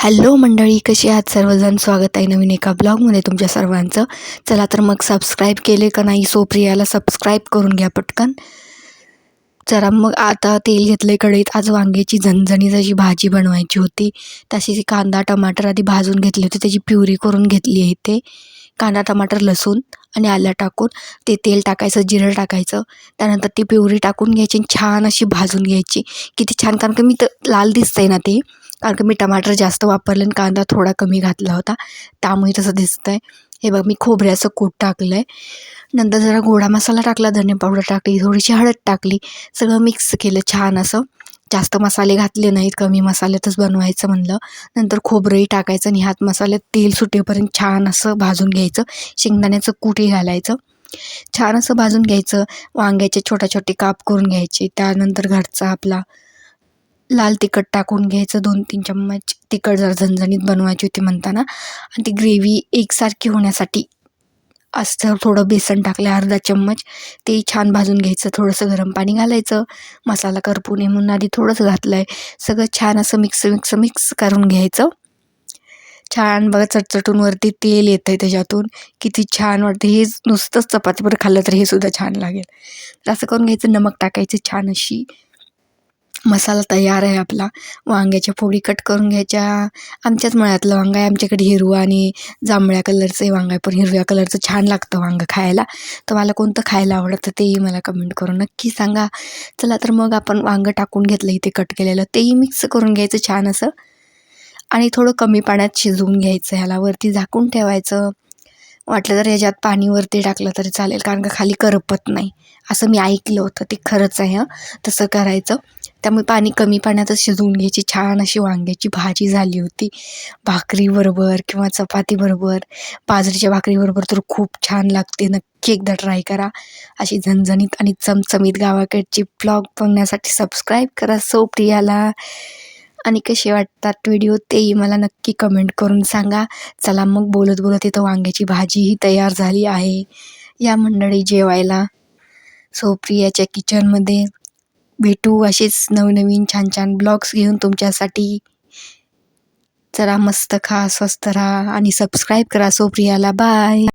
Hello मंडळी, कशी आहात सर्वजण? स्वागत आहे नवीन एका ब्लॉगमध्ये तुमच्या सर्वांचं. चला तर मग सबस्क्राईब केले का नाही? सोप्रियाला सबस्क्राईब करून घ्या पटकन. जरा मग आता तेल घेतले कढईत. आज वांग्याची झणझणीत अशी भाजी बनवायची होती. तशी कांदा टमाटर आधी भाजून घेतले होते, त्याची प्युरी करून घेतली आहे. ते कांदा टमाटर लसूण आणि आलं टाकून ते तेल टाकायचं, जिरं टाकायचं, त्यानंतर ती प्युरी टाकून घ्यायची आणि छान अशी भाजून घ्यायची. किती छान, कारण का मी तर लाल दिसतंय ना ते, कारण का मी टमाटर जास्त वापरले आणि कांदा थोडा कमी घातला होता, त्यामुळे तसं दिसतंय. हे बघ, मी खोबऱ्याचं कूट टाकलं आहे. नंतर जरा गोडा मसाला टाकला, धने पावडर टाकली, थोडीशी हळद टाकली, सगळं मिक्स केलं छान असं. जास्त मसाले घातले नाहीत, कमी मसाल्यातच बनवायचं म्हणलं. नंतर खोबरंही टाकायचं आणि ह्यात मसाल्यात तेल सुटेपर्यंत छान असं भाजून घ्यायचं. शेंगदाण्याचं कूटही घालायचं, छान असं भाजून घ्यायचं. वांग्याचे छोटे छोटे काप करून घ्यायचे. त्यानंतर घरचा आपला लाल तिखट टाकून घ्यायचं, 2-3 चम्मच. तिखट जर झणझणीत बनवायची होती म्हणताना. आणि ती ग्रेव्ही एकसारखी होण्यासाठी असं थोडं बेसन टाकलं, अर्धा चम्मच. ते छान भाजून घ्यायचं. थोडंसं गरम पाणी घालायचं, मसाला करपू नये म्हणून आधी थोडंसं घातलं आहे. सगळं छान असं मिक्स करून घ्यायचं. छान बघा, चटचटून वरती तेल येतं आहे त्याच्यातून. किती छान वाटतं. हे नुसतंच चपातीबरोबर खाल्लं तर हे सुद्धा छान लागेल. तर असं करून घ्यायचं. नमक टाकायचं. छान अशी मसाला तयार आहे आपला. वांग्याच्या फोडी कट करून घ्यायच्या. आमच्याच मळ्यातलं वांगं आहे. आमच्याकडे हिरवा आणि जांभळ्या कलरचं वांगं आहे, पण हिरव्या कलरचं छान लागतं वांगं खायला. तर मला कोणतं खायला आवडतं तेही मला कमेंट करून नक्की सांगा. चला तर मग आपण वांगं टाकून घेतलं इथे कट केलेलं, तेही मिक्स करून घ्यायचं छान असं. आणि थोडं कमी पाण्यात शिजवून घ्यायचं. ह्याला वरती झाकून ठेवायचं. वाटलं तर ह्याच्यात पाणी वरती टाकलं तरी चालेल, कारण का खाली करपत नाही, असं मी ऐकलं होतं. ते खरंच आहे हं, तसं करायचं. त्यामुळे पाणी कमी पाण्यातच शिजवून घ्यायची. छान अशी वांग्याची भाजी झाली होती. भाकरीबरोबर किंवा चपातीबरोबर, बाजरीच्या भाकरीबरोबर तर खूप छान लागते. नक्की एकदा ट्राय करा. अशी झणझणीत आणि चमचमीत गावाकडची ब्लॉग बघण्यासाठी सबस्क्राईब करा सोप्रियाला. आणि कसे वाटतात व्हिडिओ तेही मला नक्की कमेंट करून सांगा. चला मग, बोलत बोलत इथं वांग्याची भाजीही तयार झाली आहे. या मंडळी जेवायला सोप्रियाच्या किचनमध्ये. भेटू असेच नवनवीन छान छान ब्लॉग्स घेऊन तुमच्यासाठी. चला, मस्त खा, स्वस्त राहा आणि सबस्क्राईब करा सोप्रियाला. बाय.